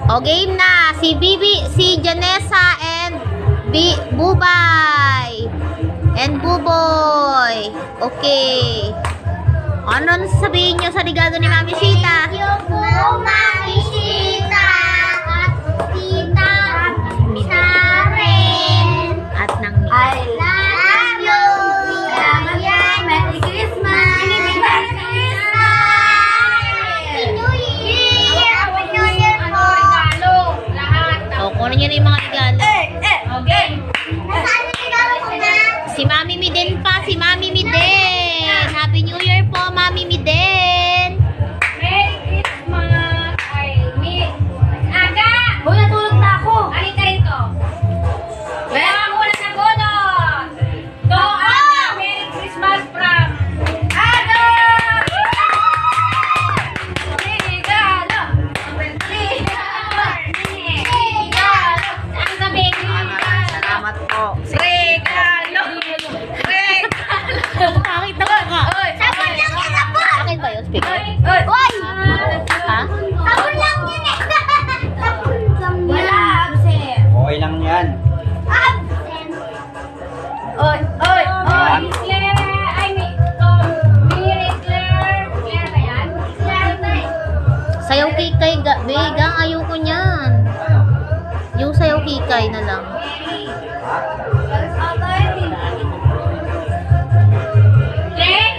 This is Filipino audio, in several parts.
O, game na. Si Bibi, si Janessa and Bubay. And Buboy. Okay. Ano sasabihin nyo sa regalo ni Mami Sita? Thank you po, Mami Sita. At Tita Sharon. At nang I love you. Salamat yan. Merry Christmas. Merry Christmas. Happy New Year. Happy New Year po. O, kunin nyo na yung mga regalo. Okay. Nasaan yung regalo ko na? Si Mami Miden pa. Si Mami Miden. Happy New Year po, Mami Miden. Merry Christmas! Ay, Aga! Hoy, natulog na ako. Alin ka rito? Wala kang wala na bonus! To, Aga! Merry Christmas from Aga! Regalo! Regalo! Ang sabihin mo? Salamat po. Regalo! Nakakita ko ka. Sabon lang yan, sabon. Akin ba yun? Speaker? Hoy! Ha? Sabon lang yan eh. Sabon lang yan. Wala, absent. Okay lang yan. Absent. Oy! Claire! Ay, Mary Claire! Claire ba yan? Claire ba eh? Sayaw kikay, Begang, ayoko niyan. Yung sayaw kikay na lang. Claire!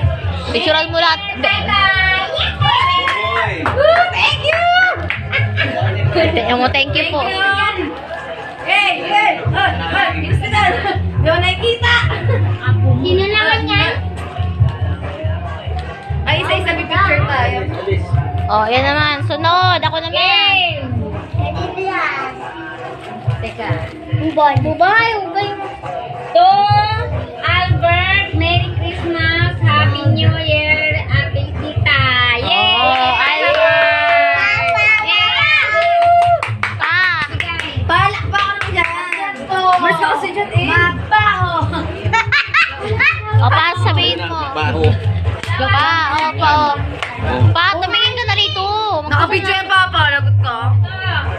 Picturean mo lahat. Thank you! Thank you po. Hey! Gusto na! Di mo nakikita! Sino naman yan? Ay, isa-isa picture tayo. Oh, yan naman. Sunod. Ako naman. Dito yan. Teka. Bubay. Bubay. To Albert, Merry Christmas, Happy New Year, Ate Tita. Yay! Oh, Albert. Pa. Palakpakan mo dyan. Mas kasi dyan eh. Mabaho. O, pa, sabihin mo. Baho. Pa, opo. Pa, tumingin ka na rito. Nakapidyo yung papa, lagot ka.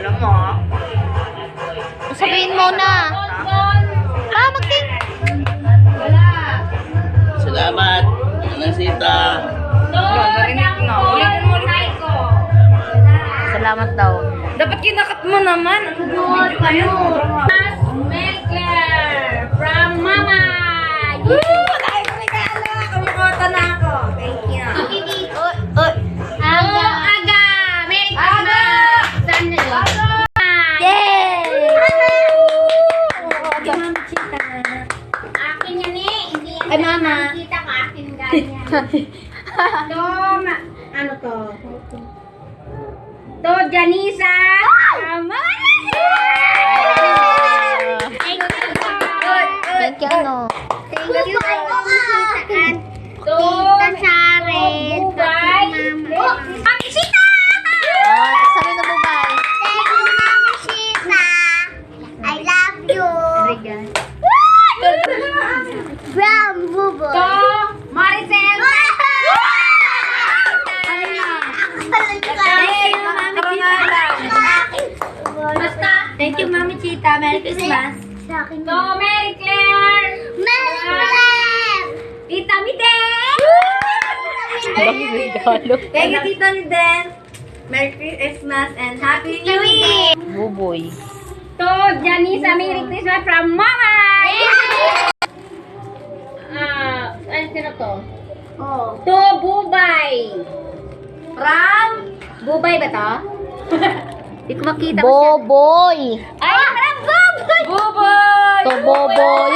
Alam mo. Sabihin mo na. Pa, magting. Wala. Salamat. Sita. Narinig na. Ulitin mo ulit ko. Salamat daw. Dapat kinakat mo naman. Ano kayo? Merry Claire from Mama. Dahil ko regalo. Kumikota na ako. Thank you. Aga. Merry Christmas. Saan na yun? Yay! Akin yan eh. Hindi yan. Ay, Mama. Kita ka akin ganyan. Ano to? To Janisa. Mama. Thank you, ano. Thank you po, Mama. To Tita Sharon. Bubay. Mami Sita! Oh, sabi na bubay. Thank you, Mami Sita. I love you. From Bubo. To Maricel. Basta. Thank you, Mami Chita. Merry Christmas. Sa akin. To Mary Claire. Merry Christmas! Tita Miden. Regalo. Thank you, Tita Miden. Merry Christmas and Happy New Year. Buboy. To Janisa, Merry Christmas from Mama. Ano sino to? Oh. To Bubay. From? Bubay ba to? Hindi ko makita ko siya. Boboy. Ay, from Bubay! Bubay! To Boboy.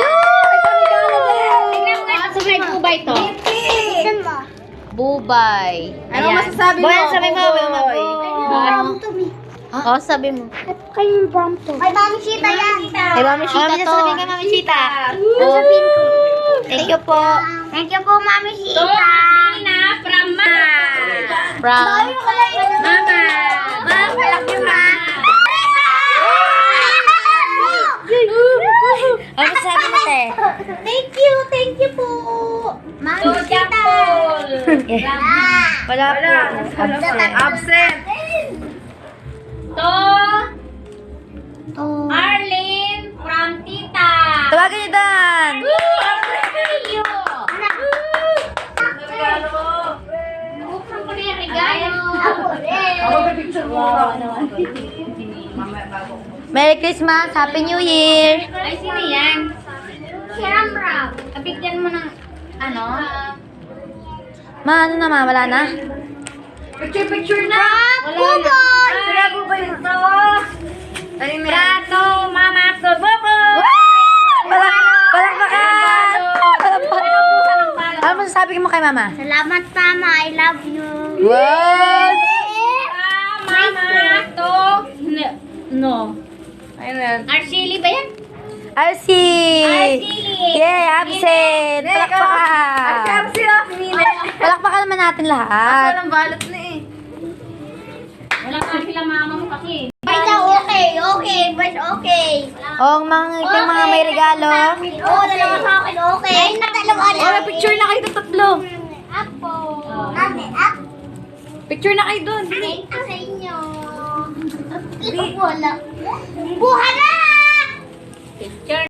Tingnan mo nga sa may Bubay to. Saan mo? Bubay. Ano masasabi mo? Boy, ano sabi mo? Boy? Brompton eh. Oh, sabi mo. Kayo yung Brompton. Ay, Mami Chita yan. Kay Mami Chita to. sasabihin ka, Mami Chita. Sasabihin ko. Thank you po. Thank you po, Mami To Chita. Tina from Mama. From Mama. Mama, love you, Ma. Ano sabi mo, te? Thank you po. Mami To Chita. Japol. Wala po. Absent. To Kawawa naman. Merry Christmas! Happy New Year! Ay, sino yan? Camera. Kabigyan mo ng, ano? Ma, ano na ma? Wala na? Picture na! Wala na. Sila Buboy ito. Prato, Mama ko, Buboy! Palakpakan! Ano masasabi mo kay mama? Salamat, Mama. I love you. Wow! Mama to. No. Ayun na. Arceli ba yan? Arsi! Arsi! Yay! Absent! Palakpakan! Palakpakan naman natin lahat. Walang balot na eh. Wala ka sila mama mo kasi. Basta okay. Okay. Basta okay. O, yung mga may regalo. Oo, dalawa sa akin. Okay. Ay, dalawa na. Picture na kayo tatlo. Apo. Ate, up. Picture na kayo dun. Thank you sa inyo. Wala. Buhala! Picture